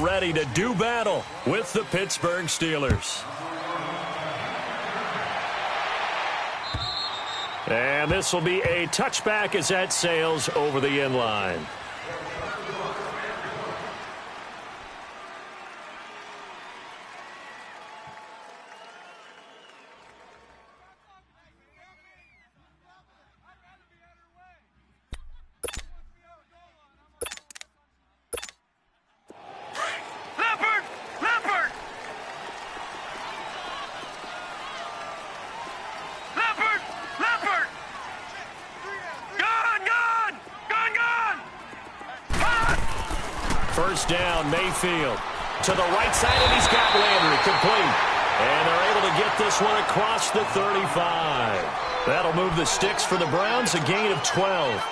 ready to do battle with the Pittsburgh Steelers. And this will be a touchback as that sails over the end line. First down, Mayfield to the right side, and he's got Landry complete. And they're able to get this one across the 35. That'll move the sticks for the Browns, a gain of 12.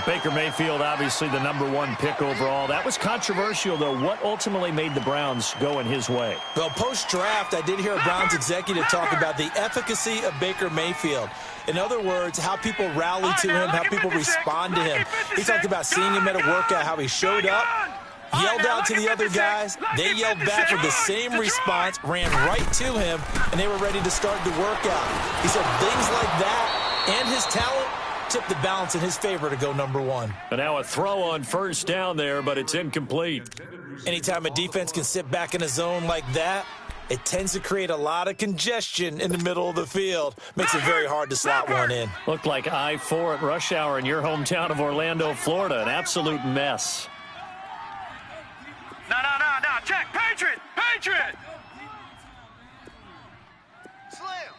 Baker Mayfield, obviously the #1 pick overall. That was controversial, though. What ultimately made the Browns go in his way? Well, post-draft, I did hear a Browns executive talk about the efficacy of Baker Mayfield. In other words, how people rally to him, how people respond to him. He talked about seeing him at a workout, how he showed up, yelled out to the other guys. They yelled back with the same response, ran right to him, and they were ready to start the workout. He said things like that and his talent tipped the balance in his favor to go #1. And now a throw on first down there, but it's incomplete. Anytime a defense can sit back in a zone like that, it tends to create a lot of congestion in the middle of the field. Makes it very hard to slot one in. Looked like I-4 at rush hour in your hometown of Orlando, Florida. An absolute mess. No. Check. Patriot. Slam.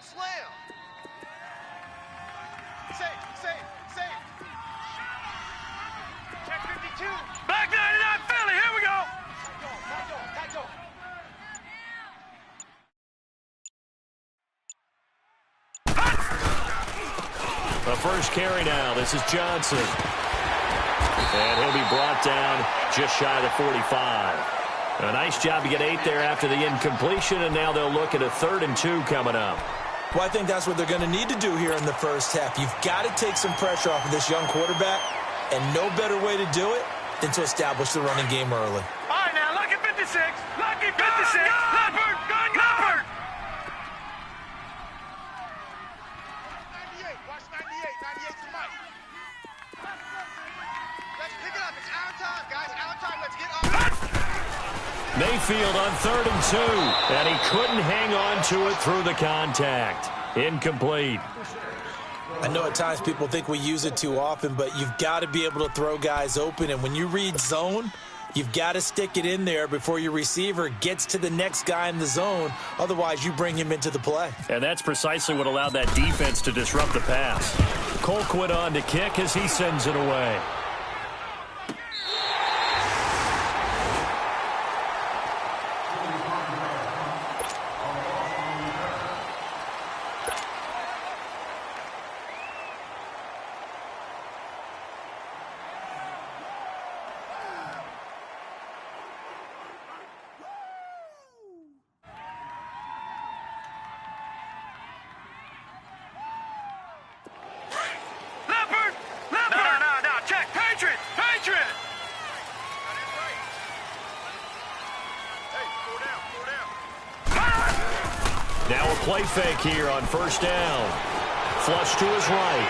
Safe. Check 52. Back 99 Philly. Here we go. Tight door. The first carry now. This is Johnson. And he'll be brought down just shy of the 45. A nice job to get 8 there after the incompletion, and now they'll look at a 3rd and 2 coming up. Well, I think that's what they're going to need to do here in the first half. You've got to take some pressure off of this young quarterback, and no better way to do it than to establish the running game early. All right, now, lucky 56. Leopard. 98. Watch 98. 98 to Mike. Let's pick it up. It's our time, guys. Our time. Let's get on. Mayfield on 3rd and 2, and he couldn't hang on to it through the contact. Incomplete. I know at times people think we use it too often, but you've got to be able to throw guys open, and when you read zone, you've got to stick it in there before your receiver gets to the next guy in the zone. Otherwise, you bring him into the play. And that's precisely what allowed that defense to disrupt the pass. Colquitt on to kick as he sends it away. Now a play fake here on first down. Flush to his right.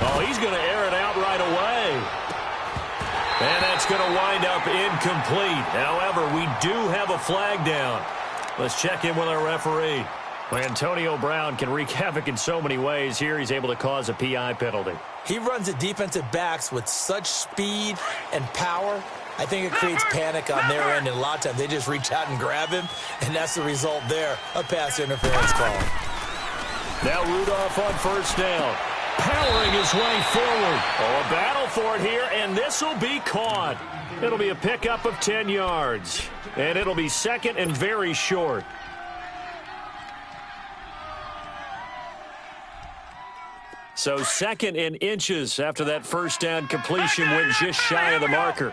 Oh, he's going to air it out right away. And that's going to wind up incomplete. However, we do have a flag down. Let's check in with our referee. Antonio Brown can wreak havoc in so many ways. Here he's able to cause a PI penalty. He runs the defensive backs with such speed and power. I think it creates panic on their end, and a lot of times they just reach out and grab him, and that's the result there, a pass interference call. Now Rudolph on first down, powering his way forward. Oh, a battle for it here, and this will be caught. It'll be a pickup of 10 yards, and it'll be second and very short. So second in inches after that first down completion went just shy of the marker.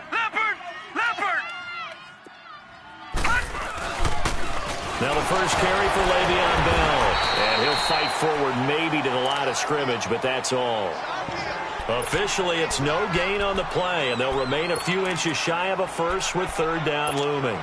Now the first carry for Le'Veon Bell. And he'll fight forward maybe to the line of scrimmage, but that's all. Officially, it's no gain on the play, and they'll remain a few inches shy of a first with third down looming.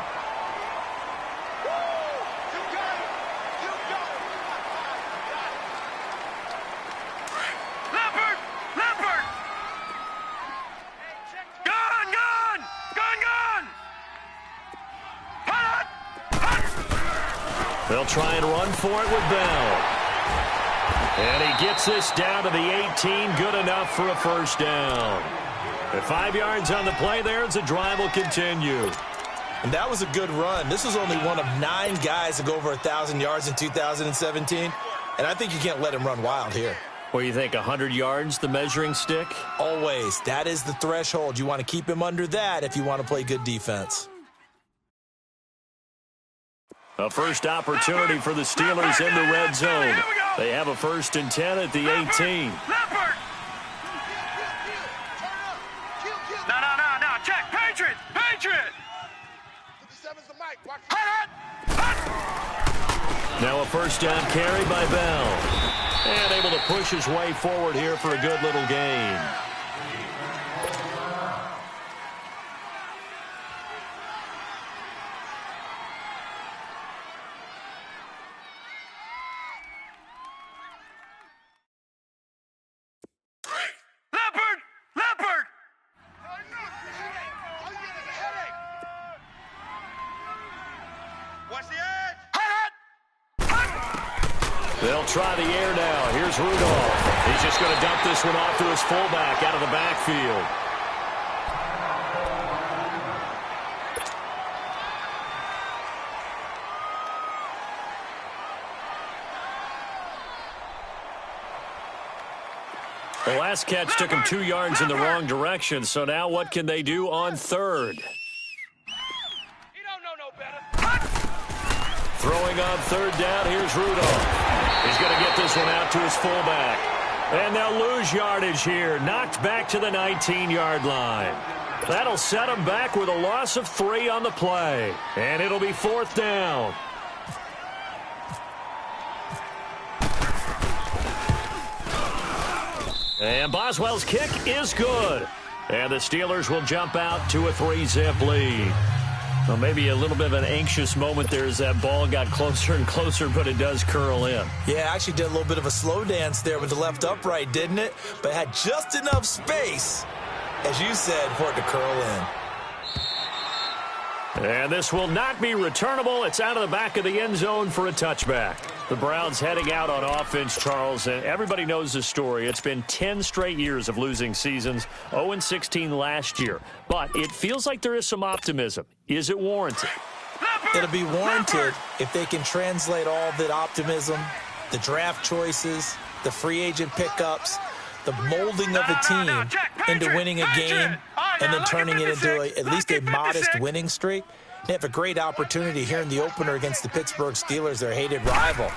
They'll try and run for it with Bell. And he gets this down to the 18, good enough for a first down. At 5 yards on the play there, as the drive will continue. And that was a good run. This was only one of 9 guys to go over 1,000 yards in 2017. And I think you can't let him run wild here. What do you think, 100 yards, the measuring stick? Always. That is the threshold. You want to keep him under that if you want to play good defense. A first opportunity for the Steelers in the red zone. They have a 1st and 10 at the 18. No. Check. Patriot. Now a first down carry by Bell. And able to push his way forward here for a good little gain. Leopard! Watch the edge! They'll try the air now. Here's Rudolph. He's just going to dump this one off to his fullback out of the backfield. The last catch took him 2 yards in the wrong direction, so now what can they do on third? He don't know no better. Throwing on third down, here's Rudolph. He's going to get this one out to his fullback. And they'll lose yardage here, knocked back to the 19-yard line. That'll set them back with a loss of 3 on the play. And it'll be 4th down. And Boswell's kick is good. And the Steelers will jump out to a 3-zip lead. Well, maybe a little bit of an anxious moment there as that ball got closer and closer, but it does curl in. Yeah, actually did a little bit of a slow dance there with the left upright, didn't it? But had just enough space, as you said, for it to curl in. And this will not be returnable. It's out of the back of the end zone for a touchback. The Browns heading out on offense, Charles, and everybody knows the story. It's been 10 straight years of losing seasons, 0-16 last year. But it feels like there is some optimism. Is it warranted? It'll be warranted if they can translate all that optimism, the draft choices, the free agent pickups, the molding of the team into winning a game and then turning it into at least a modest winning streak. They have a great opportunity here in the opener against the Pittsburgh Steelers, their hated rival.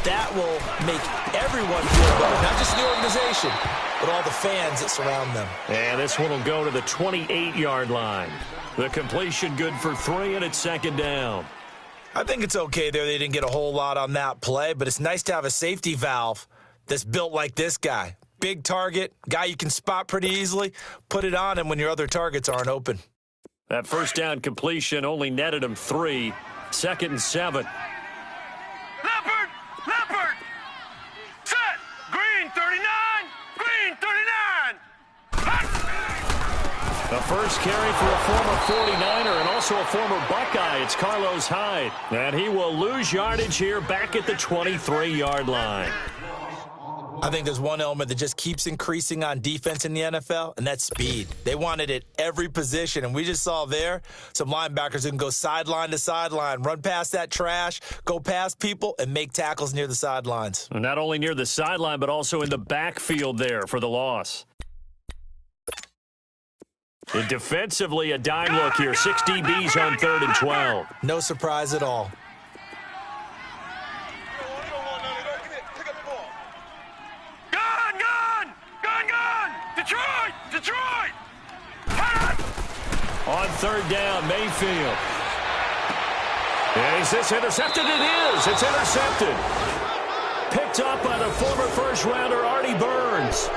That will make everyone feel better, not just the organization, but all the fans that surround them. And this one will go to the 28-yard line. The completion good for 3, and it's 2nd down. I think it's okay there. They didn't get a whole lot on that play, but it's nice to have a safety valve that's built like this guy. Big target, guy you can spot pretty easily. Put it on him when your other targets aren't open. That first down completion only netted him 3. 2nd and 7. Leopard! Set! Green 39! Green 39! The first carry for a former 49er and also a former Buckeye. It's Carlos Hyde. And he will lose yardage here back at the 23-yard line. I think there's one element that just keeps increasing on defense in the NFL, and that's speed. They want it at every position, and we just saw there some linebackers who can go sideline to sideline, run past that trash, go past people, and make tackles near the sidelines. Not only near the sideline, but also in the backfield there for the loss. And defensively, a dime look here. 6 DBs on 3rd and 12. No surprise at all. Detroit! On 3rd down, Mayfield. Is this intercepted? It is. It's intercepted. Picked up by the former first-rounder, Artie Burns.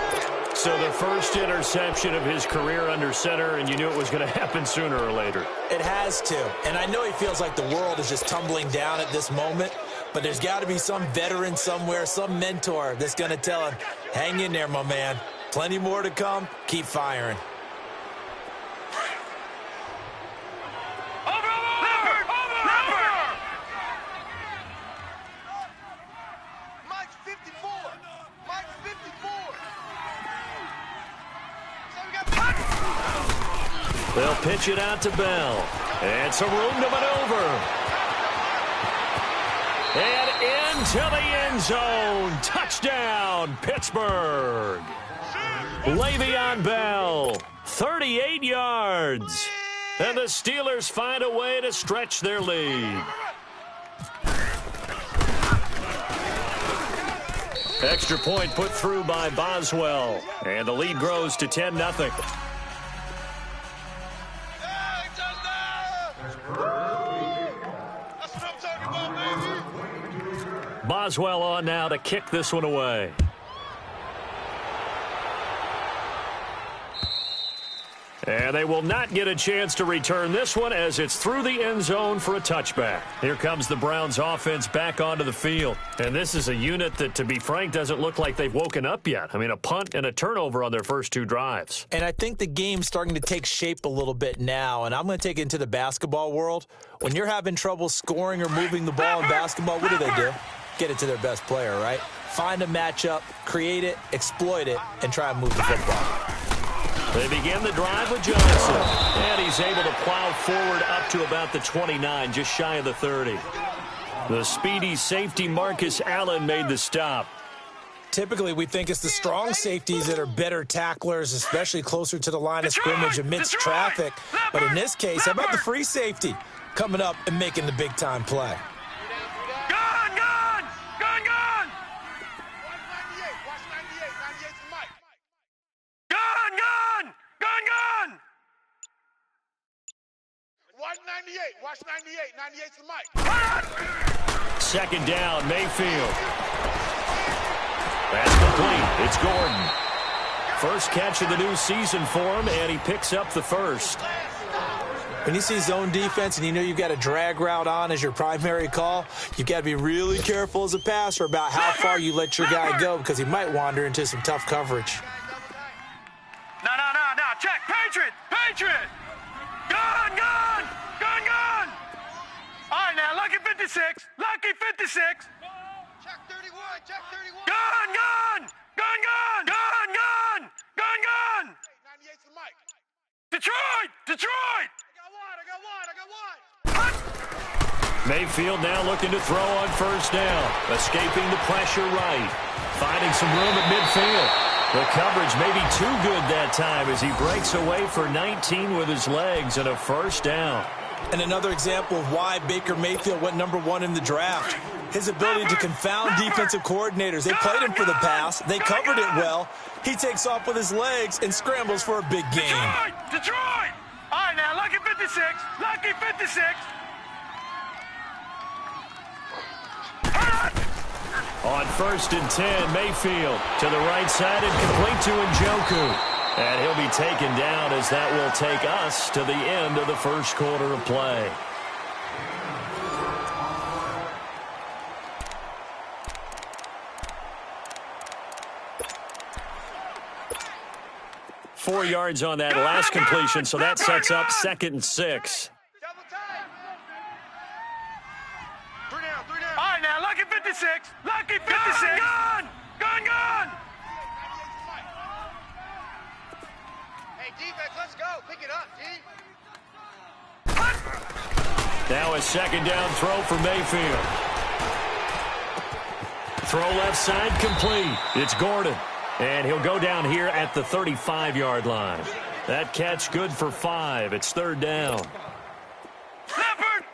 So the first interception of his career under center, and you knew it was going to happen sooner or later. It has to. And I know he feels like the world is just tumbling down at this moment, but there's got to be some veteran somewhere, some mentor that's going to tell him, hang in there, my man. Plenty more to come. Keep firing. They'll pitch it out to Bell. And some room to maneuver. And into the end zone. Touchdown, Pittsburgh. Le'Veon Bell, 38 yards. And the Steelers find a way to stretch their lead. Extra point put through by Boswell. And the lead grows to 10-0. Boswell on now to kick this one away. And they will not get a chance to return this one as it's through the end zone for a touchback. Here comes the Browns offense back onto the field. And this is a unit that, to be frank, doesn't look like they've woken up yet. I mean, a punt and a turnover on their first two drives. And I think the game's starting to take shape a little bit now. And I'm going to take it into the basketball world. When you're having trouble scoring or moving the ball in basketball, what do? Get it to their best player, right? Find a matchup, create it, exploit it, and try and move the football. They begin the drive with Johnson. And he's able to plow forward up to about the 29, just shy of the 30. The speedy safety Marcus Allen made the stop. Typically, we think it's the strong safeties that are better tacklers, especially closer to the line of scrimmage amidst traffic. But in this case, how about the free safety coming up and making the big-time play? Watch 98. 98's the mic. Second down, Mayfield. That's complete. It's Gordon. First catch of the new season for him, and he picks up the first. When you see zone defense and you know you've got a drag route on as your primary call, you've got to be really careful as a passer about how far you let your guy go because he might wander into some tough coverage. No. Check. Patriot. Gun. All right, now, lucky 56. Check 31. Gun. 98's the mic. Detroit. I got one. Mayfield now looking to throw on first down. Escaping the pressure right. Finding some room at midfield. The coverage may be too good that time as he breaks away for 19 with his legs and a first down. And another example of why Baker Mayfield went #1 in the draft. His ability to confound defensive coordinators. They played him for the pass. They covered it well. He takes off with his legs and scrambles for a big gain. Detroit! All right, now, lucky 56. On first and 10, Mayfield to the right side and complete to Njoku. And he'll be taken down as that will take us to the end of the first quarter of play. Four yards on that last completion, so that sets up 2nd and 6. All right, now, lucky 56. Gun. Hey, defense, let's go. Pick it up, D. Now a second down throw for Mayfield. Throw left side complete. It's Gordon. And he'll go down here at the 35-yard line. That catch good for 5. It's 3rd down. Leopard!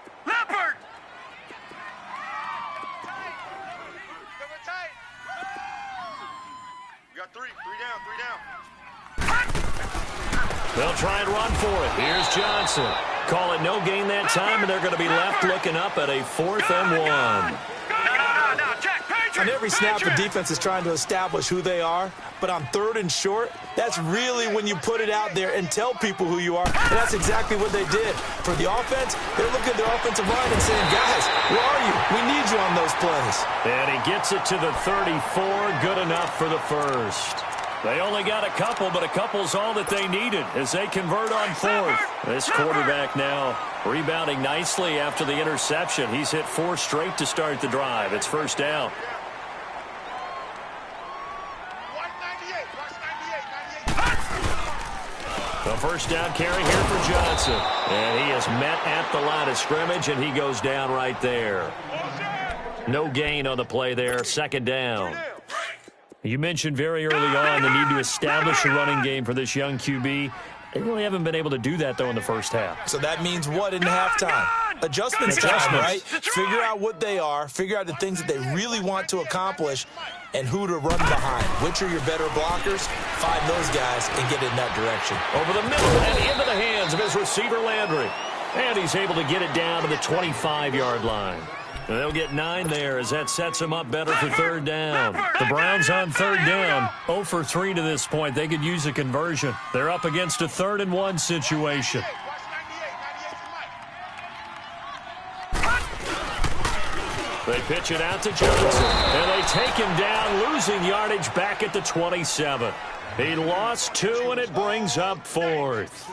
We got 3 down. They'll try and run for it. Here's Johnson. Call it no gain that time, and they're going to be left looking up at a 4th and 1. No. Check. Patriot. On every snap, the defense is trying to establish who they are, but on 3rd and short, that's really when you put it out there and tell people who you are, and that's exactly what they did. For the offense, they're looking at their offensive line and saying, guys, where are you? We need you on those plays. And he gets it to the 34, good enough for the first. They only got a couple, but a couple's all that they needed as they convert on 4th. This quarterback now rebounding nicely after the interception. He's hit 4 straight to start the drive. It's first down. The first down carry here for Johnson. And he is met at the line of scrimmage, and he goes down right there. No gain on the play there. Second down. You mentioned very early on the need to establish a running game for this young QB. They really haven't been able to do that, though, in the first half. So that means what in halftime? Adjustments time, right? Figure out what they are, figure out the things that they really want to accomplish, and who to run behind. Which are your better blockers? Find those guys and get in that direction. Over the middle and into the hands of his receiver, Landry. And he's able to get it down to the 25-yard line. And they'll get 9 there as that sets them up better for third down. The Browns on third down, 0 for 3 to this point. They could use a conversion. They're up against a 3rd and 1 situation. They pitch it out to Johnson, and they take him down, losing yardage back at the 27. He lost 2, and it brings up 4th.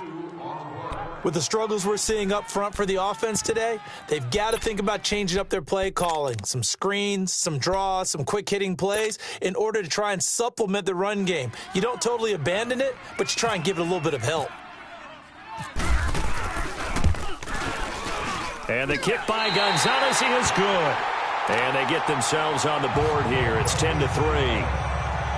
With the struggles we're seeing up front for the offense today, they've got to think about changing up their play calling. Some screens, some draws, some quick-hitting plays in order to try and supplement the run game. You don't totally abandon it, but you try and give it a little bit of help. And the kick by Gonzalez is good. And they get themselves on the board here. It's 10-3.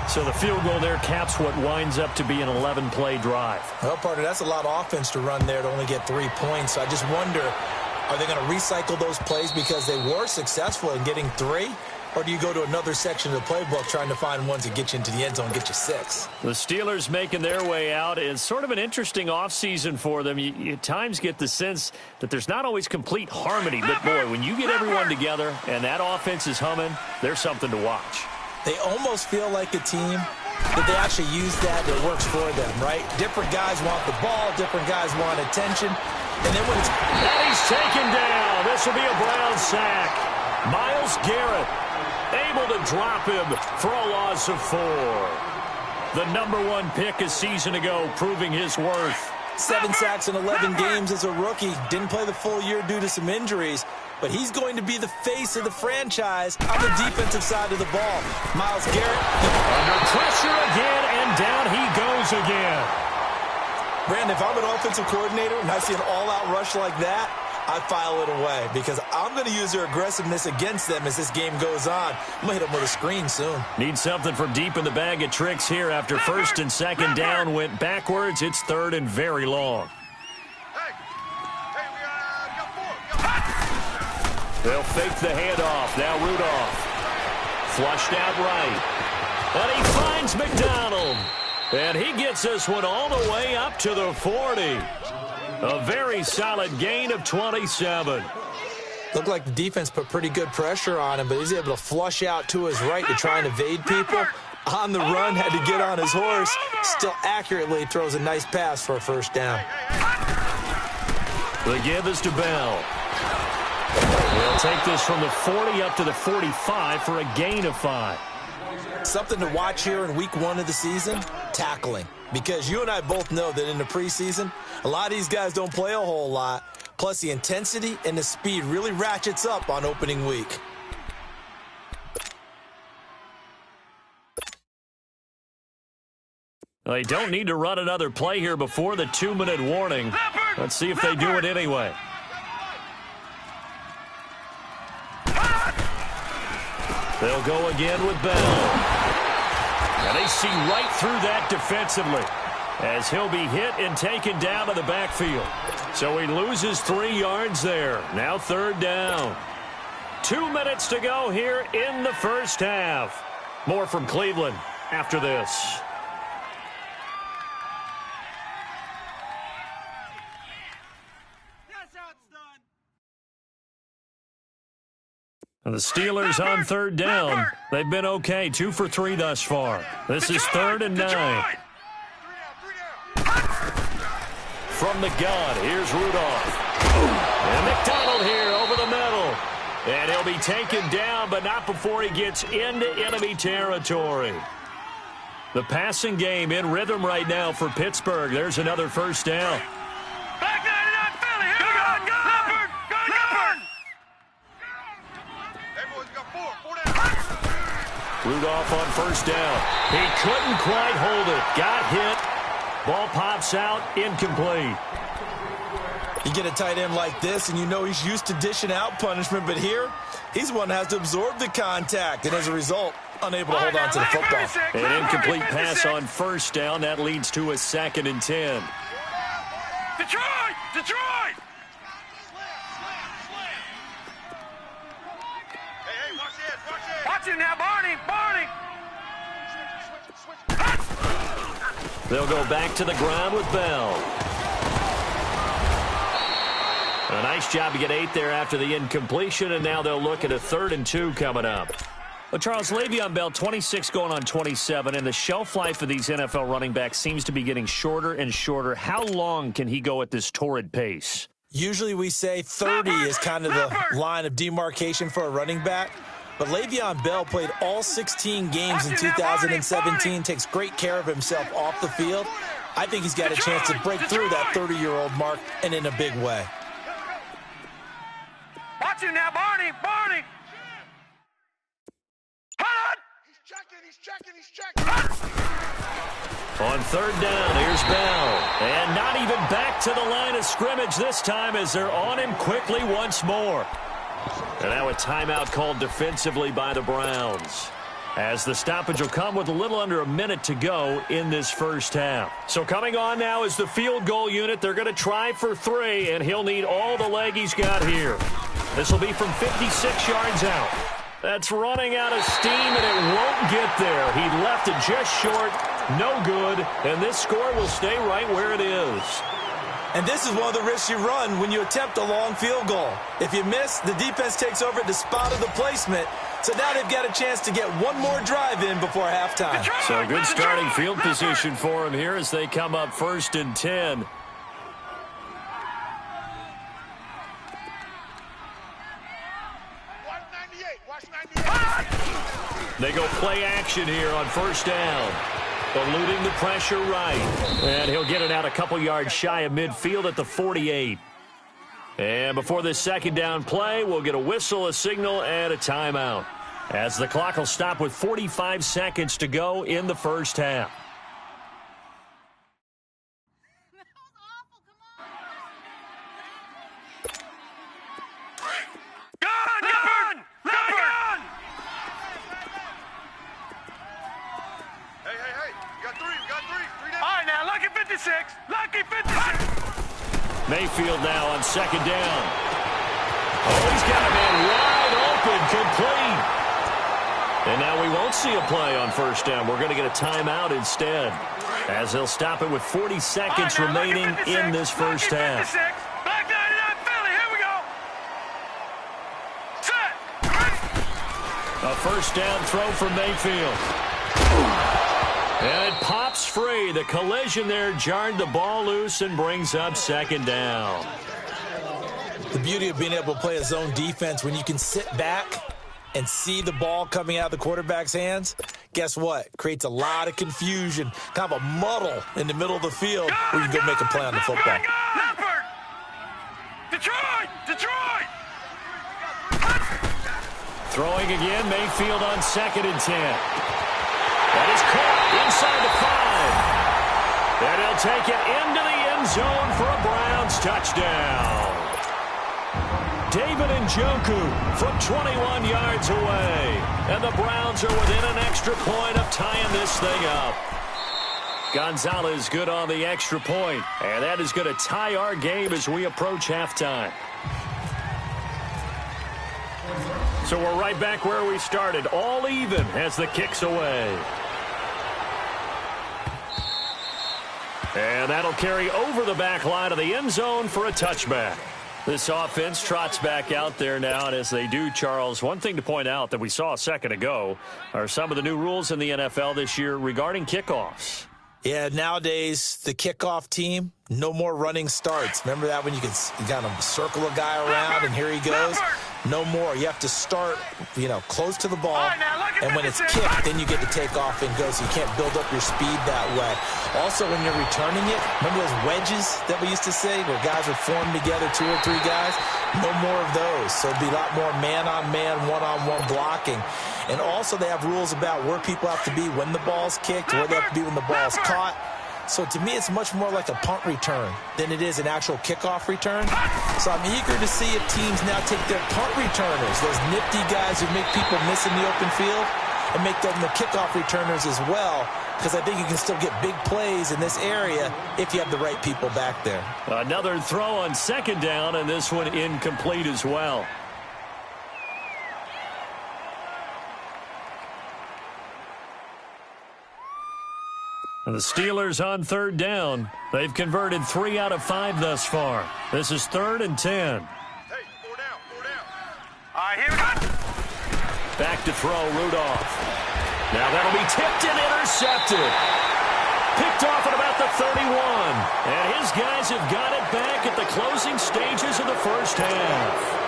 So the field goal there caps what winds up to be an 11-play drive. Well, partner, that's a lot of offense to run there to only get 3 points. So I just wonder, are they going to recycle those plays because they were successful in getting 3? Or do you go to another section of the playbook trying to find ones that get you into the end zone and get you 6? The Steelers making their way out is sort of an interesting offseason for them. You at times get the sense that there's not always complete harmony. But, boy, when you get everyone together and that offense is humming, there's something to watch. They almost feel like a team that they actually use that works for them, right? Different guys want the ball. Different guys want attention. And then when it's... And he's taken down. This will be a Brown sack. Myles Garrett able to drop him for a loss of 4. The #1 pick a season ago, proving his worth. 7 sacks in 11 games as a rookie. Didn't play the full year due to some injuries. But he's going to be the face of the franchise on the defensive side of the ball. Myles Garrett. Under pressure again, and down he goes again. Brandon, if I'm an offensive coordinator and I see an all-out rush like that, I file it away because I'm going to use their aggressiveness against them as this game goes on. I'm going to hit them with a screen soon. Need something from deep in the bag of tricks here after 1st and 2nd down went backwards. It's 3rd and very long. They'll fake the handoff. Now Rudolph. Flushed out right. And he finds McDonald. And he gets this one all the way up to the 40. A very solid gain of 27. Looked like the defense put pretty good pressure on him, but he's able to flush out to his right to try and evade people. On the run, had to get on his horse. Still accurately throws a nice pass for a first down. The give is to Bell. They'll take this from the 40 up to the 45 for a gain of 5. Something to watch here in week 1 of the season, tackling. Because you and I both know that in the preseason, a lot of these guys don't play a whole lot. Plus, the intensity and the speed really ratchets up on opening week. They don't need to run another play here before the 2-minute warning. Let's see if they do it anyway. They'll go again with Bell. And they see right through that defensively as he'll be hit and taken down to the backfield. So he loses 3 yards there. Now 3rd down. 2 minutes to go here in the first half. More from Cleveland after this. The Steelers on third down. They've been okay, 2 for 3 thus far. This is 3rd and 9. From the gun, here's Rudolph. And McDonald here over the middle. And he'll be taken down, but not before he gets into enemy territory. The passing game in rhythm right now for Pittsburgh. There's another first down. Back 99 Philly. Here we go. Leopard. Leopard. Hey, boys, got 4 down. Rudolph on first down. He couldn't quite hold it. Got hit. Ball pops out, incomplete. You get a tight end like this, and you know he's used to dishing out punishment, but here, he's the one that has to absorb the contact, and as a result, unable to hold on to the football. An incomplete pass on first down. That leads to a 2nd and 10. Detroit! Detroit! Hey, watch this, watch this. Watch it now, Barney, Barney. They'll go back to the ground with Bell. A nice job to get 8 there after the incompletion, and now they'll look at a 3rd and 2 coming up. Well, Charles, Le'Veon Bell, 26 going on 27, and the shelf life of these NFL running backs seems to be getting shorter and shorter. How long can he go at this torrid pace? Usually we say 30 is kind of the line of demarcation for a running back. But Le'Veon Bell played all 16 games in 2017, takes great care of himself off the field. I think he's got a chance to break through that 30-year-old mark, and in a big way. Watch him now, Barney, Barney. Hold on. He's checking. On 3rd down, here's Bell. And not even back to the line of scrimmage this time as they're on him quickly once more. And now a timeout called defensively by the Browns, as the stoppage will come with a little under a minute to go in this first half. So coming on now is the field goal unit. They're going to try for 3, and he'll need all the leg he's got here. This will be from 56 yards out. That's running out of steam, and it won't get there. He left it just short, no good, and this score will stay right where it is. And this is one of the risks you run when you attempt a long field goal. If you miss, the defense takes over at the spot of the placement. So now they've got a chance to get one more drive in before halftime. So good starting field position for him here as they come up 1st and 10. They go play action here on first down. Eluding the pressure right. And he'll get it out a couple yards shy of midfield at the 48. And before this 2nd down play, we'll get a whistle, a signal, and a timeout, as the clock will stop with 45 seconds to go in the first half. Mayfield now on 2nd down. Oh, he's got a man wide open, complete. And now we won't see a play on first down. We're going to get a timeout instead, as they'll stop it with 40 seconds remaining in this first half. Back 99 Philly, here we go. Set. A first down throw for Mayfield. And it pops free. The collision there jarred the ball loose and brings up 2nd down. The beauty of being able to play a zone defense when you can sit back and see the ball coming out of the quarterback's hands, guess what? Creates a lot of confusion, kind of a muddle in the middle of the field where you can go make a play on the football. Leopard. Detroit! Throwing again, Mayfield on 2nd and 10. That is caught inside the 5. And he'll take it into the end zone for a Browns touchdown. David Njoku from 21 yards away. And the Browns are within an extra point of tying this thing up. Gonzalez good on the extra point. And that is going to tie our game as we approach halftime. So we're right back where we started. All even as the kick's away. And that'll carry over the back line of the end zone for a touchback. This offense trots back out there now, and as they do, Charles, one thing to point out that we saw a second ago are some of the new rules in the NFL this year regarding kickoffs. Yeah, nowadays, the kickoff team, no more running starts. Remember that when you kind of circle a guy around and here he goes? No more. You have to start, close to the ball, and when it's kicked, then you get to take off and go, so you can't build up your speed that way. Also, when you're returning it, remember those wedges that we used to say where guys would form together, 2 or 3 guys? No more of those. So it'd be a lot more man-on-man, one-on-one blocking. And also they have rules about where people have to be when the ball's kicked, where they have to be when the ball's caught. So to me, it's much more like a punt return than it is an actual kickoff return. So I'm eager to see if teams now take their punt returners, those nifty guys who make people miss in the open field, and make them the kickoff returners as well, because I think you can still get big plays in this area if you have the right people back there. Another throw on second down, and this one incomplete as well. The Steelers on third down. They've converted 3 out of 5 thus far. This is 3rd and 10. Hey, 4 down, 4 down. All right, here we go. Back to throw, Rudolph. Now that'll be tipped and intercepted. Picked off at about the 31. And his guys have got it back at the closing stages of the first half.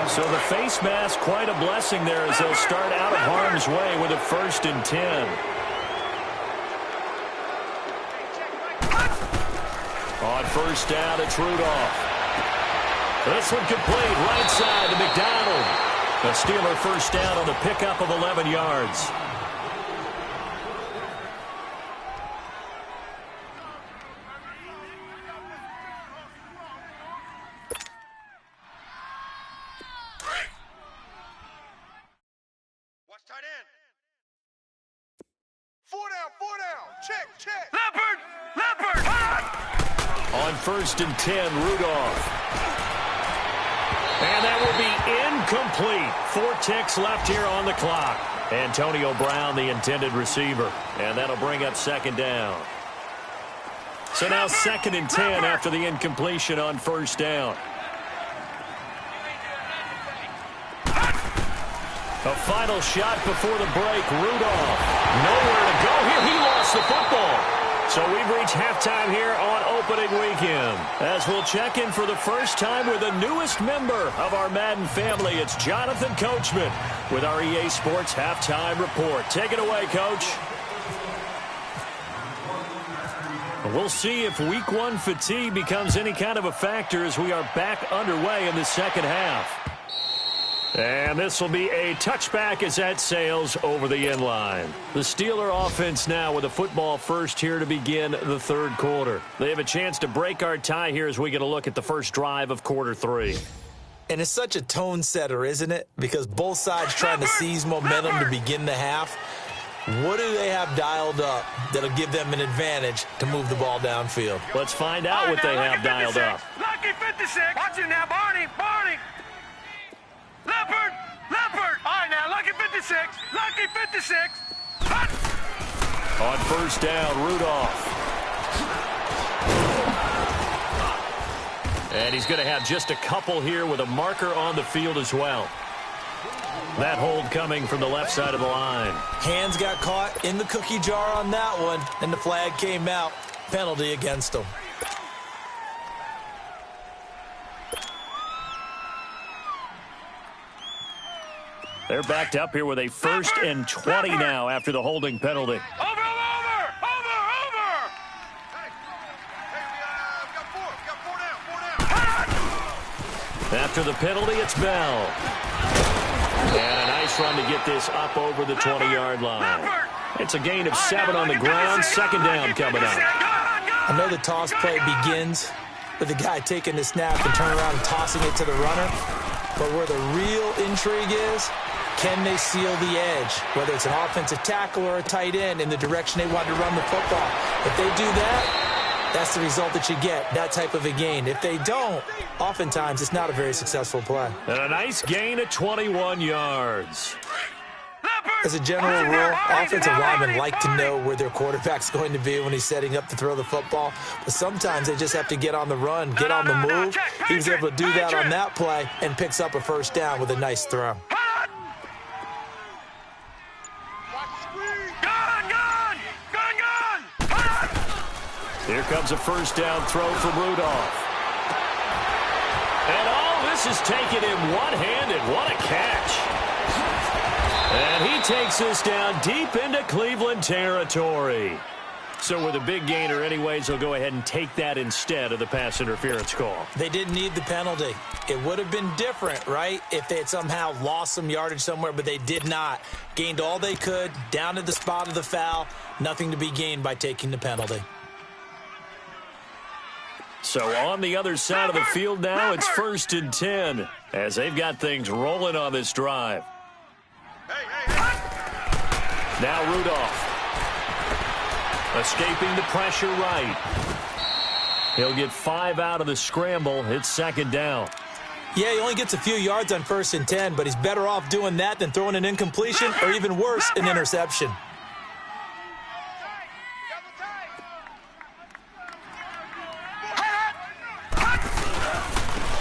So the face mask, quite a blessing there as they'll start out of harm's way with a 1st and 10. On first down, it's Rudolph. This one complete, right side to McDonald. The Steeler first down on the pickup of 11 yards. Tight end. 4 down. Check. Leopard. On 1st and 10, Rudolph. And that will be incomplete. 4 ticks left here on the clock. Antonio Brown, the intended receiver. And that'll bring up 2nd down. So now 2nd and 10 after the incompletion on 1st down. A final shot before the break. Rudolph. Nowhere to go here. He lost the football. So we've reached halftime here on opening weekend. As we'll check in for the first time with the newest member of our Madden family. It's Jonathan Coachman with our EA Sports Halftime Report. Take it away, Coach. We'll see if Week 1 fatigue becomes any kind of a factor as we are back underway in the second half. And this will be a touchback as that sails over the end line. The Steeler offense now with a football first here to begin the 3rd quarter. They have a chance to break our tie here as we get a look at the first drive of quarter 3. And it's such a tone setter, isn't it? Because both sides trying to seize momentum to begin the half. What do they have dialed up that'll give them an advantage to move the ball downfield? Let's find out what they have dialed up. Lucky 56. Watch it now, Barney. Leopard. All right, now, Lucky 56. On first down, Rudolph. And he's going to have just a couple here with a marker on the field as well. That hold coming from the left side of the line. Hands got caught in the cookie jar on that one, and the flag came out. Penalty against them. They're backed up here with a 1st and 20 now after the holding penalty. Over! Hey, we got 4 down. After the penalty, it's Bell. And a nice run to get this up over the 20-yard line. It's a gain of 7 on the ground. 2nd down coming up. I know the toss play begins with the guy taking the snap and turning around and tossing it to the runner. But where the real intrigue is, can they seal the edge, whether it's an offensive tackle or a tight end, in the direction they want to run the football? If they do that, that's the result that you get, that type of a gain. If they don't, oftentimes it's not a very successful play. And a nice gain of 21 yards. Leopard. As a general rule, offensive linemen like to know where their quarterback's going to be when he's setting up to throw the football. But sometimes they just have to get on the run, get on the move. He was able to do that on that play and picks up a first down with a nice throw. Here comes a first down throw from Rudolph. And this is taken in one-handed. What a catch. And he takes this down deep into Cleveland territory. So with a big gainer anyways, they'll go ahead and take that instead of the pass interference call. They didn't need the penalty. It would have been different, right, if they had somehow lost some yardage somewhere, but they did not. Gained all they could, down to the spot of the foul. Nothing to be gained by taking the penalty. So on the other side of the field now, it's 1st and 10 as they've got things rolling on this drive. Now Rudolph. Escaping the pressure right. He'll get 5 out of the scramble. It's 2nd down. Yeah, he only gets a few yards on 1st and 10, but he's better off doing that than throwing an incompletion or even worse, an interception.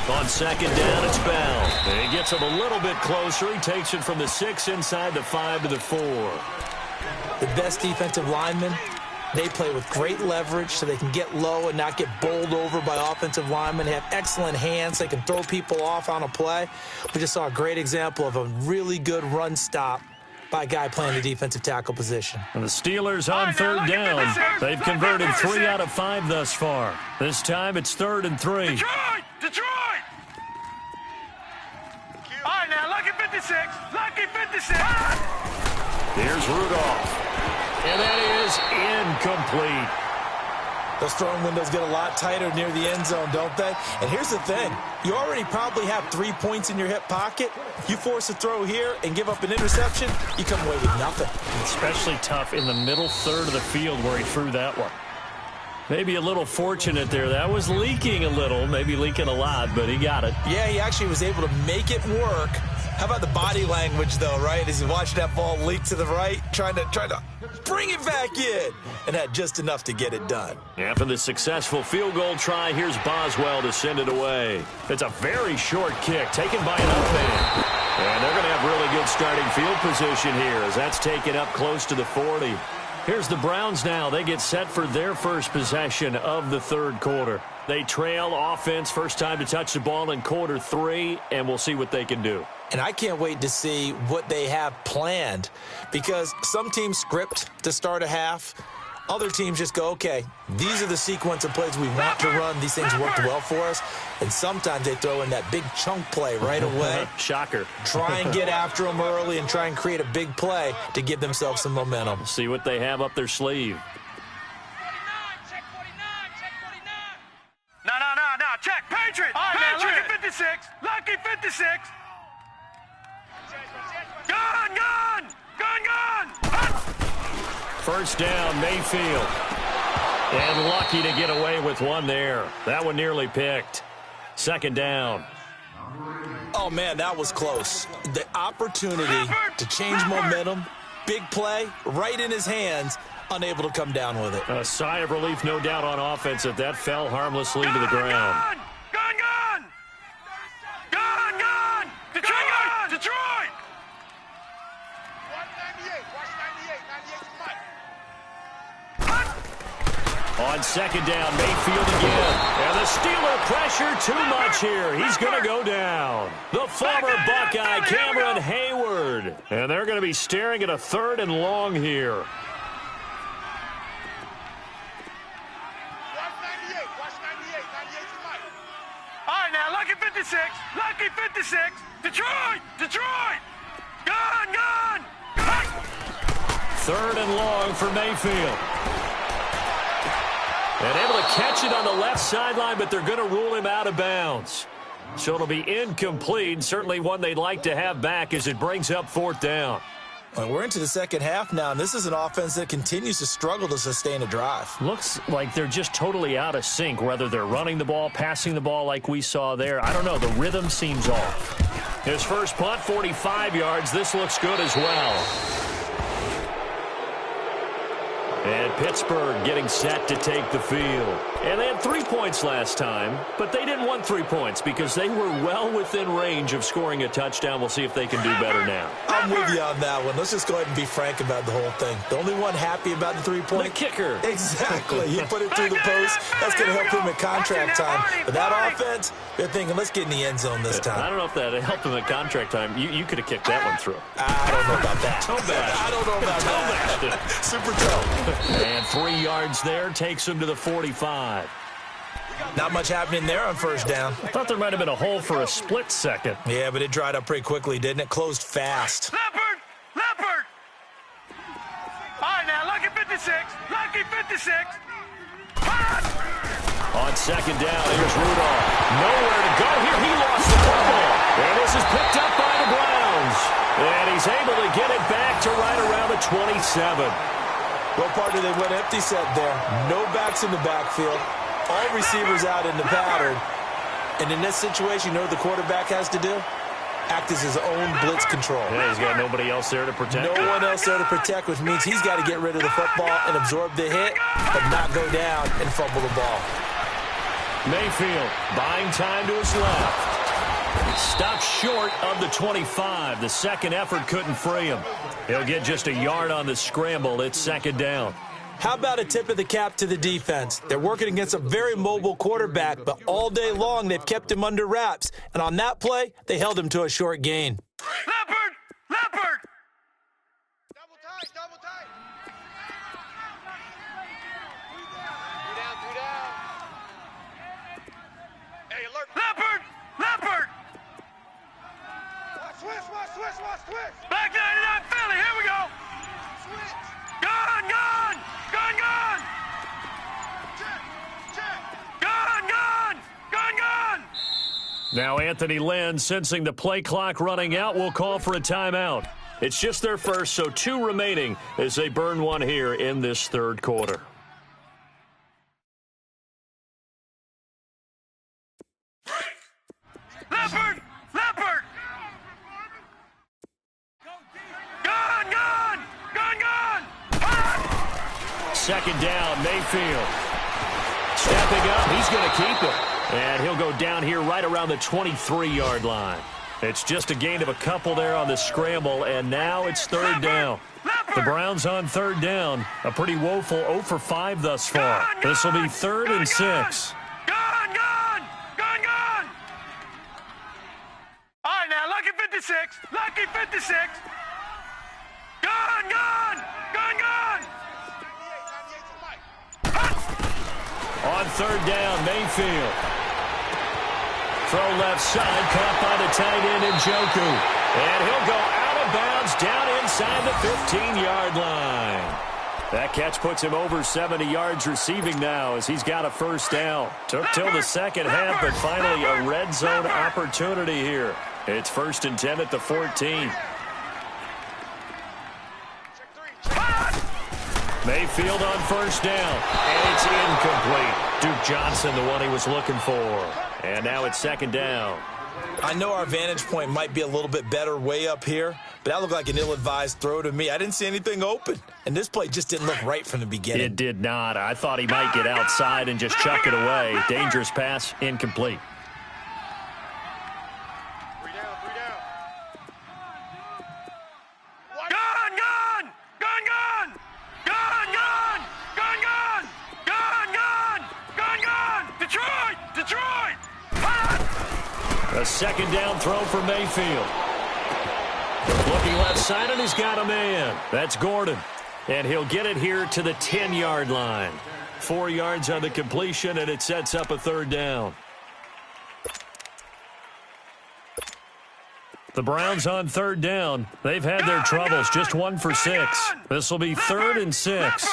On 2nd down, it's Bell. And he gets him a little bit closer. He takes it from the 6 inside the 5 to the 4. The best defensive linemen, they play with great leverage so they can get low and not get bowled over by offensive linemen. They have excellent hands. They can throw people off on a play. We just saw a great example of a really good run stop by a guy playing the defensive tackle position. And the Steelers on 3rd down. They've converted 3 out of 5 thus far. This time it's 3rd and 3. Detroit! All right, now, lucky 56. Lucky 56. Here's Rudolph. And that is incomplete. Those throwing windows get a lot tighter near the end zone, don't they? And here's the thing. You already probably have 3 points in your hip pocket. You force a throw here and give up an interception, you come away with nothing. Especially tough in the middle third of the field where he threw that one. Maybe a little fortunate there. That was leaking a little, maybe leaking a lot, but he got it. Yeah, he actually was able to make it work. How about the body language, though, right? As he watched that ball leak to the right, trying to bring it back in, and had just enough to get it done. After the successful field goal try, here's Boswell to send it away. It's a very short kick taken by an up man. And they're going to have really good starting field position here as that's taken up close to the 40. Here's the Browns now. They get set for their first possession of the 3rd quarter. They trail offense, first time to touch the ball in quarter 3, and we'll see what they can do. And I can't wait to see what they have planned, because some teams script to start a half. Other teams just go, okay, these are the sequence of plays we want to run. These things worked well for us. And sometimes they throw in that big chunk play right away. Shocker. Try and get after them early and try and create a big play to give themselves some momentum. See what they have up their sleeve. Check 49. No. Check. Patriot. All right, Patriot. Now, lucky 56. Lucky 56. Gun! First down, Mayfield. And lucky to get away with one there. That one nearly picked. 2nd down. Oh, man, that was close. The opportunity to change momentum, big play, right in his hands, unable to come down with it. A sigh of relief, no doubt, on offense if that fell harmlessly to the ground. Gun! Detroit! On 2nd down, Mayfield again. And the Steeler pressure too much here. He's going to go down. The former Buckeye, Cameron Hayward. And they're going to be staring at a 3rd and long here. All right, now, lucky 56. Lucky 56. Detroit! Gun! 3rd and long for Mayfield. And able to catch it on the left sideline, but they're going to rule him out of bounds. So it'll be incomplete, certainly one they'd like to have back as it brings up 4th down. Well, we're into the second half now, and this is an offense that continues to struggle to sustain a drive. Looks like they're just totally out of sync, whether they're running the ball, passing the ball like we saw there. I don't know. The rhythm seems off. His first punt, 45 yards. This looks good as well. And Pittsburgh getting set to take the field. And they had 3 points last time, but they didn't want 3 points because they were well within range of scoring a touchdown. We'll see if they can do better now. I'm with you on that one. Let's just go ahead and be frank about the whole thing. The only one happy about the 3-point? The kicker. Exactly. He put it through the post. That's going to help him at contract time. But that offense, they're thinking, let's get in the end zone this time. I don't know if that helped him at contract time. You could have kicked that one through. I don't know about that. I don't know about that. Super toe. And 3 yards there takes him to the 45. Not much happening there on first down. I thought there might have been a hole for a split second. Yeah, but it dried up pretty quickly, didn't it? Closed fast. Leopard! Leopard! All right, now, lucky 56. Lucky 56. On second down, here's Rudolph. Nowhere to go here. He lost the football. And this is picked up by the Browns. And he's able to get it back to right around the 27. Well, partner, they went empty set there. No backs in the backfield. All receivers out in the pattern. And in this situation, you know what the quarterback has to do? Act as his own blitz control. Yeah, he's got nobody else there to protect. No one else there to protect, which means he's got to get rid of the football and absorb the hit, but not go down and fumble the ball. Mayfield buying time to his left. Stopped short of the 25. The second effort couldn't free him. He'll get just a yard on the scramble. It's second down. How about a tip of the cap to the defense? They're working against a very mobile quarterback, but all day long they've kept him under wraps. And on that play, they held him to a short gain. Leopard! Leopard! Double tight, double tight. 3 down. Hey, alert. Leopard! Leopard! Switch. Back 99 Philly, here we go. Switch. Gone! Check. Gone! Now Anthony Lynn, sensing the play clock running out, will call for a timeout. It's just their first, so 2 remaining as they burn one here in this third quarter. Leopard! Gone! Second down, Mayfield. Stepping up, he's going to keep it. And he'll go down here right around the 23-yard line. It's just a gain of a couple there on the scramble, and now it's third down. The Browns on third down. A pretty woeful 0 for 5 thus far. This will be 3rd and 6. Gone! All right, now, lucky 56. Gone! On third down, Mayfield. Throw left side, caught by the tight end Njoku. And he'll go out of bounds down inside the 15-yard line. That catch puts him over 70 yards receiving now as he's got a first down. Took till the second half, but finally a red zone opportunity here. It's 1st and 10 at the 14. Mayfield on first down, and it's incomplete. Duke Johnson, the one he was looking for. And now it's second down. I know our vantage point might be a little bit better way up here, but that looked like an ill-advised throw to me. I didn't see anything open, and this play just didn't look right from the beginning. It did not. I thought he might get outside and just chuck it away. Dangerous pass, incomplete. 3 down. Gone! Detroit! A second down throw for Mayfield. Looking left side, and he's got a man. That's Gordon. And he'll get it here to the 10-yard line. 4 yards on the completion, and it sets up a third down. The Browns on third down. They've had their troubles, just 1 for 6. This will be 3rd and 6.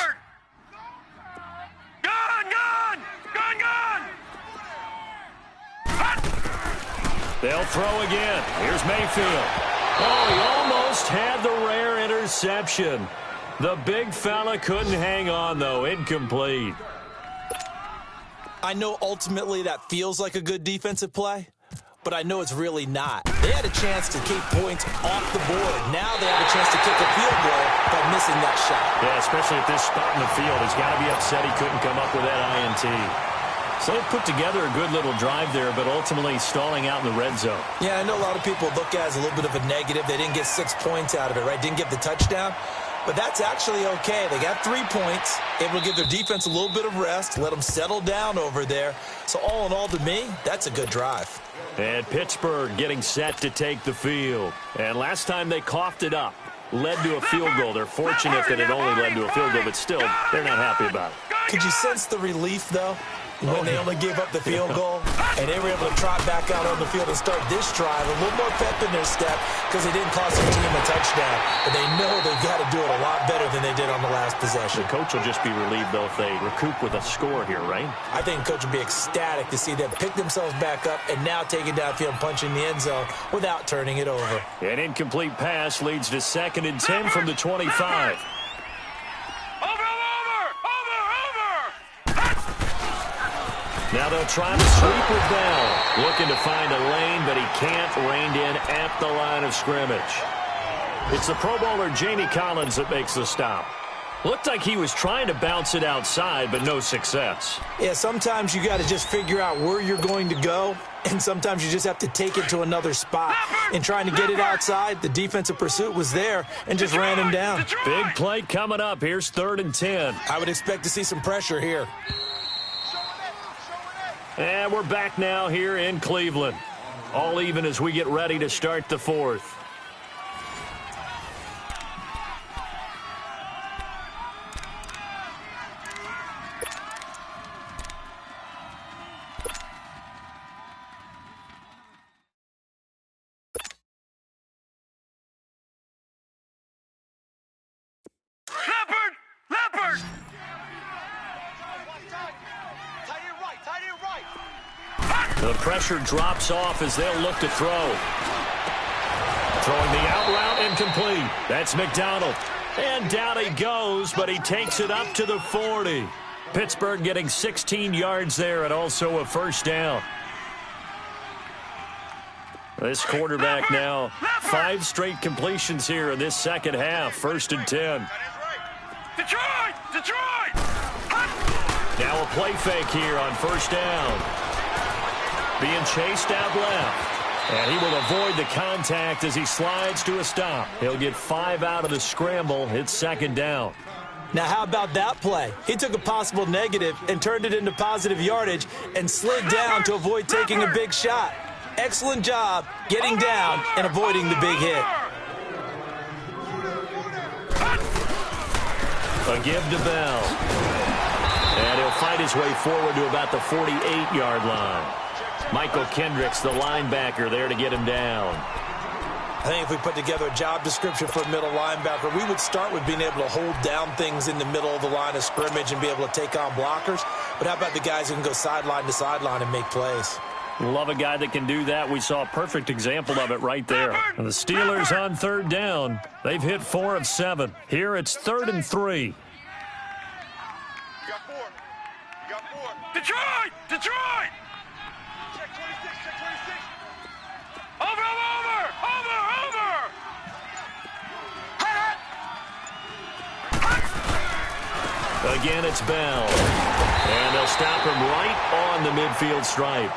They'll throw again. Here's Mayfield. Oh, he almost had the rare interception. The big fella couldn't hang on, though. Incomplete. I know ultimately that feels like a good defensive play, but I know it's really not. They had a chance to keep points off the board. Now they have a chance to kick a field goal by missing that shot. Yeah, especially at this spot in the field. He's got to be upset he couldn't come up with that INT. So they put together a good little drive there, but ultimately stalling out in the red zone. Yeah, I know a lot of people look at it as a little bit of a negative. They didn't get 6 points out of it, right? Didn't get the touchdown. But that's actually okay. They got 3 points, able to give their defense a little bit of rest, let them settle down over there. So all in all, to me, that's a good drive. And Pittsburgh getting set to take the field. And last time they coughed it up, led to a field goal. They're fortunate that it only led to a field goal, but still, they're not happy about it. Could you sense the relief, though, when they only gave up the field goal and they were able to trot back out on the field and start this drive? A little more pep in their step because they didn't cost their team a touchdown. But they know they've got to do it a lot better than they did on the last possession. The coach will just be relieved, though, if they recoup with a score here, right? I think the coach will be ecstatic to see them pick themselves back up and now take it downfield and punch in the end zone without turning it over. An incomplete pass leads to 2nd and 10 from the 25. Now they'll try to sweep it down. Looking to find a lane, but he can't. Reined in at the line of scrimmage. It's the Pro Bowler Jamie Collins that makes the stop. Looked like he was trying to bounce it outside, but no success. Yeah, sometimes you got to just figure out where you're going to go, and sometimes you just have to take it to another spot. In trying to get it outside, the defensive pursuit was there and just ran him down. Big play coming up. Here's 3rd and 10. I would expect to see some pressure here. And we're back now here in Cleveland. All even as we get ready to start the 4th. Leopard! The pressure drops off as they'll look to throw. Throwing the out route incomplete. That's McDonald. And down he goes, but he takes it up to the 40. Pittsburgh getting 16 yards there and also a 1st down. This quarterback now, 5 straight completions here in this second half. 1st and 10. Detroit! Now a play fake here on 1st down. Being chased out left. And he will avoid the contact as he slides to a stop. He'll get 5 out of the scramble. It's 2nd down. Now, how about that play? He took a possible negative and turned it into positive yardage and slid down to avoid taking a big shot. Excellent job getting down and avoiding the big hit. A give to Bell. And he'll fight his way forward to about the 48-yard line. Michael Kendricks, the linebacker, there to get him down. I think if we put together a job description for a middle linebacker, we would start with being able to hold down things in the middle of the line of scrimmage and be able to take on blockers. But how about the guys who can go sideline to sideline and make plays? Love a guy that can do that. We saw a perfect example of it right there. And the Steelers on 3rd down. They've hit 4 of 7. Here it's 3rd and 3. You got 4. Detroit! Check 26. Over! Again, it's Bell. And they'll stop him right on the midfield stripe.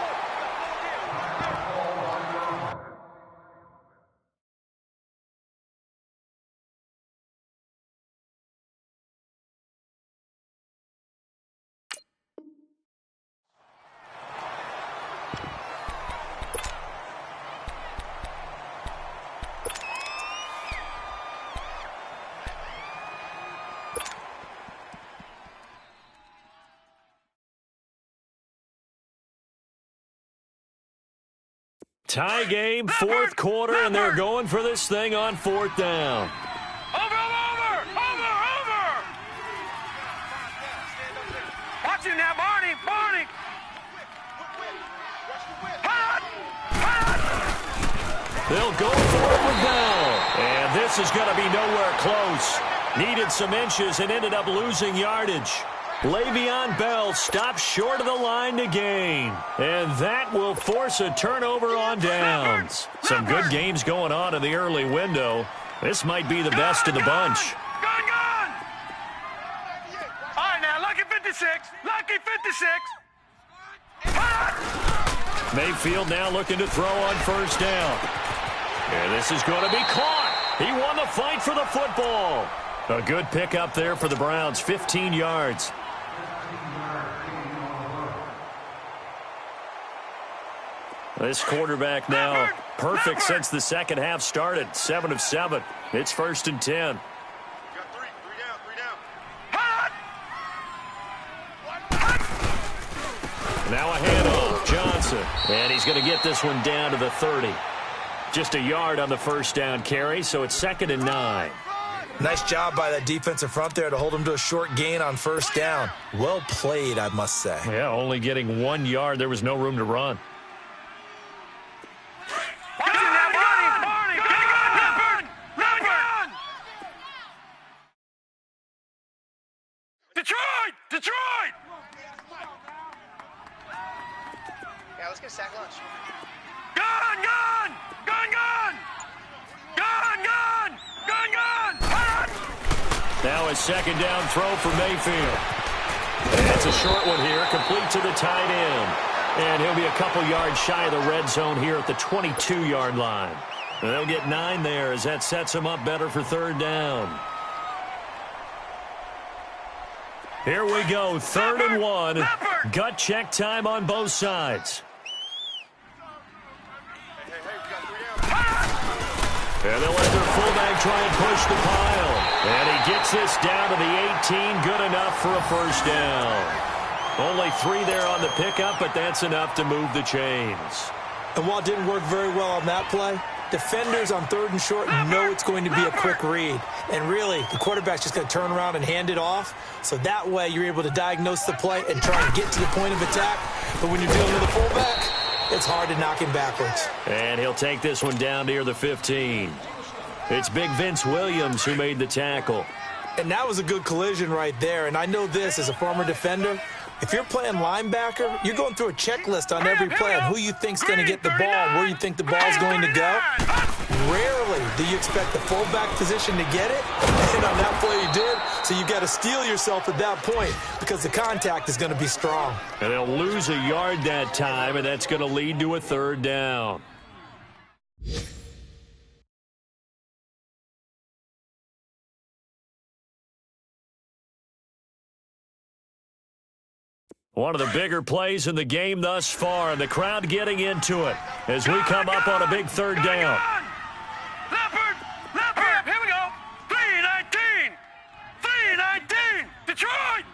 Tie game, 4th quarter, and they're going for this thing on 4th down. Over! Watch him now, Barney! They'll go for it with Bell. And this is going to be nowhere close. Needed some inches and ended up losing yardage. Le'Veon Bell stops short of the line to gain. And that will force a turnover on downs. Some good games going on in the early window. This might be the best of the bunch. Gone! All right, now, lucky 56. Lucky 56. Mayfield now looking to throw on first down. And this is going to be caught. He won the fight for the football. A good pickup there for the Browns, 15 yards. This quarterback now perfect since the second half started. 7 of 7. It's 1st and 10. Now a handoff, Johnson. And he's going to get this one down to the 30. Just a yard on the first down carry, so it's 2nd and 9. Nice job by that defensive front there to hold him to a short gain on first down. Well played, I must say. Yeah, only getting 1 yard. There was no room to run. Detroit! Yeah, let's get sack lunch. Gone! Now a second down throw for Mayfield. And it's a short one here, complete to the tight end. And he'll be a couple yards shy of the red zone here at the 22-yard line. And they'll get 9 there as that sets them up better for 3rd down. Here we go, 3rd and 1. Gut check time on both sides. And they'll let their fullback try and push the pile. And he gets this down to the 18. Good enough for a first down. Only 3 there on the pickup, but that's enough to move the chains. And while it didn't work very well on that play, defenders on 3rd and short know it's going to be a quick read. And really, the quarterback's just going to turn around and hand it off. So that way, you're able to diagnose the play and try and get to the point of attack. But when you're dealing with a fullback, it's hard to knock him backwards. And he'll take this one down near the 15. It's big Vince Williams who made the tackle. And that was a good collision right there. And I know this as a former defender. If you're playing linebacker, you're going through a checklist on every play on who you think's going to get the ball and where you think the ball's going to go. Rarely do you expect the fullback position to get it. And on that play you did. So you've got to steel yourself at that point because the contact is going to be strong. And they'll lose a yard that time, and that's going to lead to a 3rd down. One of the bigger plays in the game thus far, and the crowd getting into it as we come up on a big 3rd down. Leopard, here we go. 319. Detroit.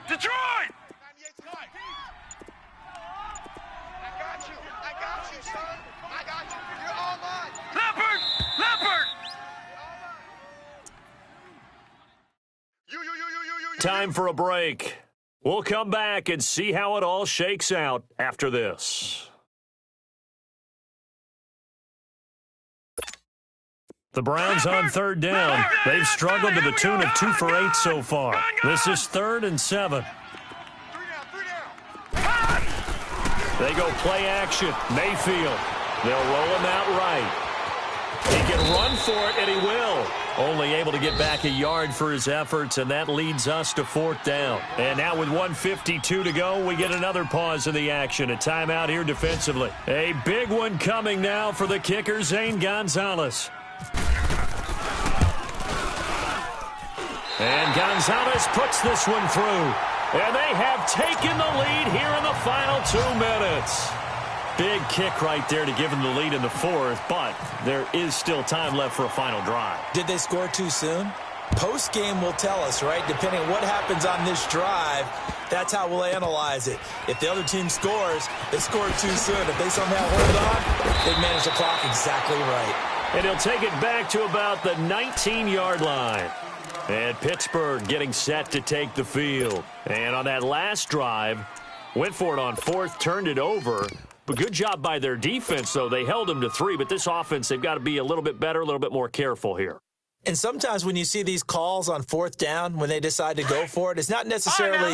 I got you, son. I got you. You're all mine. Leopard. Time for a break. We'll come back and see how it all shakes out after this. The Browns on 3rd down. They've struggled to the tune of 2 for 8 so far. This is 3rd and 7. They go play action. Mayfield. They'll roll him out right. He can run for it, and he will. Only able to get back a yard for his efforts, and that leads us to 4th down. And now with 1:52 to go, we get another pause in the action. A timeout here defensively. A big one coming now for the kicker, Zane Gonzalez. And Gonzalez puts this one through. And they have taken the lead here in the final 2 minutes. Big kick right there to give them the lead in the 4th, but there is still time left for a final drive. Did they score too soon? Post-game will tell us, right? Depending on what happens on this drive, that's how we'll analyze it. If the other team scores, they scored too soon. If they somehow hold on, they manage the clock exactly right. And he'll take it back to about the 19-yard line. And Pittsburgh getting set to take the field. And on that last drive, went for it on 4th, turned it over. But good job by their defense, though. They held them to 3, but this offense, they've got to be a little bit better, a little bit more careful here. And sometimes when you see these calls on fourth down, when they decide to go for it, it's not necessarily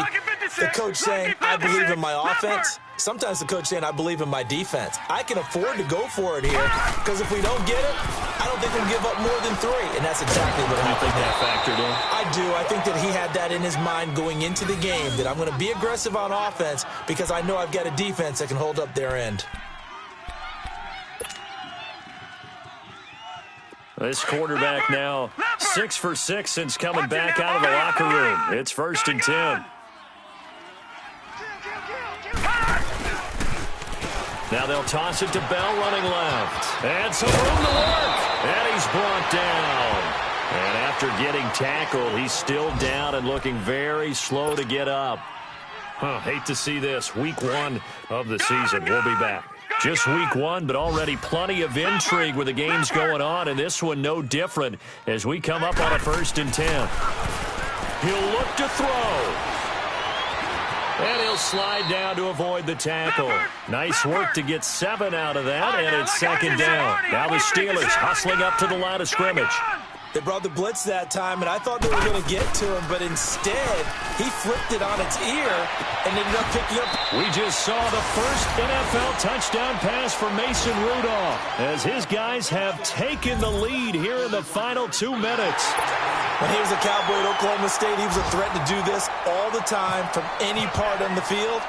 the coach saying, I believe in my offense. Sometimes the coach saying, I believe in my defense. I can afford to go for it here because if we don't get it, I don't think we'll give up more than 3. And that's exactly what happened. You think that factored in? I do. I think that he had that in his mind going into the game, that I'm going to be aggressive on offense because I know I've got a defense that can hold up their end. This quarterback now 6 for 6 since coming back out of the locker room. It's 1st and 10. Now they'll toss it to Bell running left. And some room to work. And he's brought down. And after getting tackled, he's still down and looking very slow to get up. Hate to see this. Week 1 of the season. We'll be back. Just week 1, but already plenty of intrigue with the games going on, and this one no different as we come up on a 1st and 10. He'll look to throw. And he'll slide down to avoid the tackle. Nice work to get 7 out of that, and it's 2nd down. Now the Steelers hustling up to the line of scrimmage. They brought the blitz that time, and I thought they were going to get to him, but instead, he flipped it on its ear and ended up picking up. We just saw the first NFL touchdown pass for Mason Rudolph as his guys have taken the lead here in the final 2 minutes. When he was a Cowboy at Oklahoma State, he was a threat to do this all the time from any part on the field.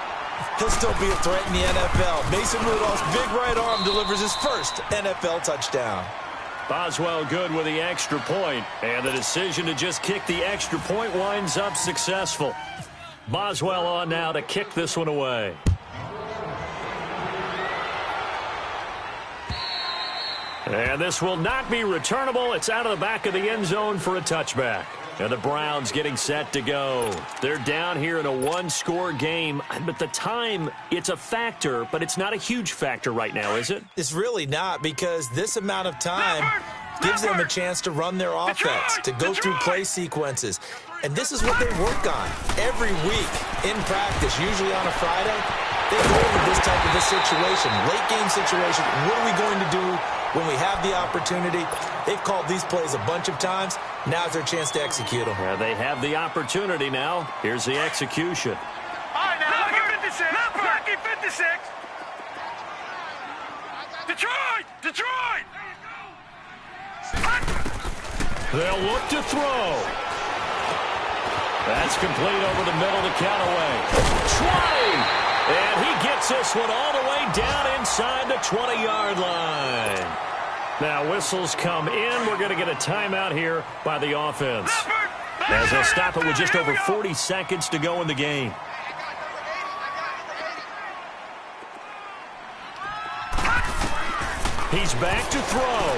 He'll still be a threat in the NFL. Mason Rudolph's big right arm delivers his first NFL touchdown. Boswell good with the extra point, and the decision to just kick the extra point winds up successful. Boswell on now to kick this one away. And this will not be returnable. It's out of the back of the end zone for a touchback. And the Browns getting set to go. They're down here in a 1-score game. But the time, it's a factor, but it's not a huge factor right now, is it? It's really not, because this amount of time gives them a chance to run their offense, to go through play sequences. And this is what they work on every week in practice, usually on a Friday. They go over this type of a situation, late game situation. What are we going to do when we have the opportunity? They've called these plays a bunch of times. Now's their chance to execute them. Yeah, they have the opportunity now. Here's the execution. All right, now, lucky 56. Lucky 56. Detroit! Detroit! They'll look to throw. That's complete over the middle to Callaway. 20! And he gets this one all the way down inside the 20-yard line. Now whistles come in. We're going to get a timeout here by the offense, as they'll stop it with just over 40 seconds to go in the game. He's back to throw.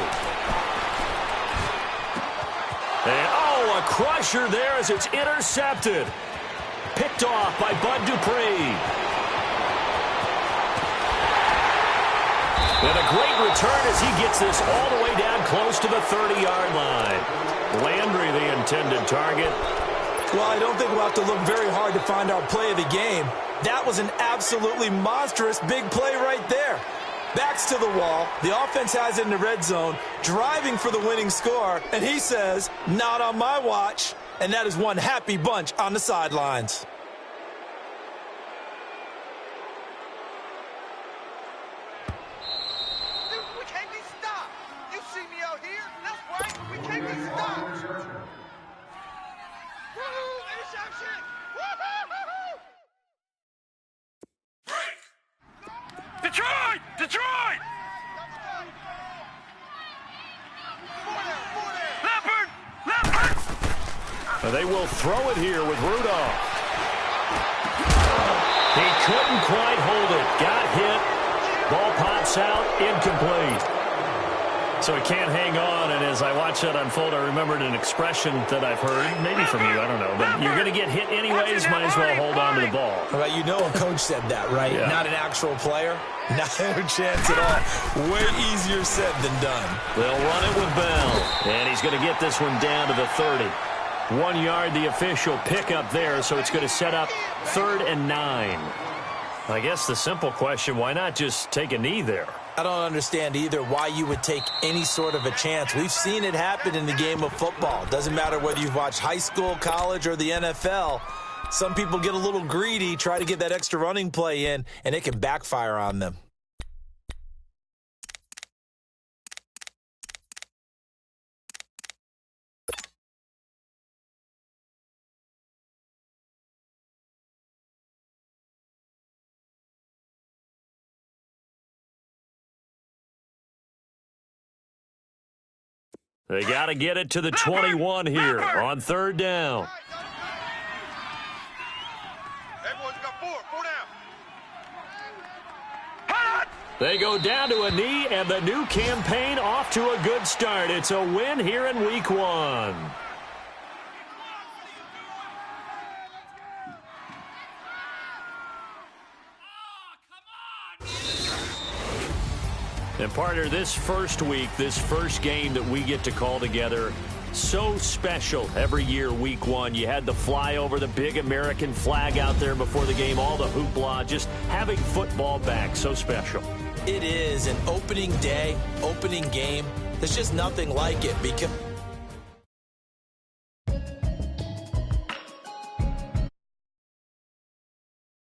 And, oh, a crusher there as it's intercepted. Picked off by Bud Dupree. And a great return as he gets this all the way down close to the 30-yard line. Landry, the intended target. Well, I don't think we'll have to look very hard to find our play of the game. That was an absolutely monstrous big play right there. Backs to the wall. The offense has it in the red zone, driving for the winning score. And he says, not on my watch. And that is one happy bunch on the sidelines. Detroit! Detroit! Leopard! Leopard! They will throw it here with Rudolph. He couldn't quite hold it. Got hit. Ball pops out. Incomplete. So he can't hang on, and as I watch that unfold, I remembered an expression that I've heard, maybe from you, I don't know, but you're going to get hit anyways, might as well hold on to the ball. Well, you know a coach said that, right? Yeah. Not an actual player. Not a chance at all. Way easier said than done. They'll run it with Bell, and he's going to get this one down to the 30. 1 yard, the official pickup there, so it's going to set up 3rd and 9. I guess the simple question, why not just take a knee there? I don't understand either why you would take any sort of a chance. We've seen it happen in the game of football. Doesn't matter whether you've watched high school, college, or the NFL. Some people get a little greedy, try to get that extra running play in, and it can backfire on them. They got to get it to the 21 here on third down. Everyone's got four down. They go down to a knee, and the new campaign off to a good start. It's a win here in week 1. And partner, this first week, this first game that we get to call together, so special every year, week 1. You had the flyover, the big American flag out there before the game, all the hoopla, just having football back, so special. It is an opening day, opening game. There's just nothing like it because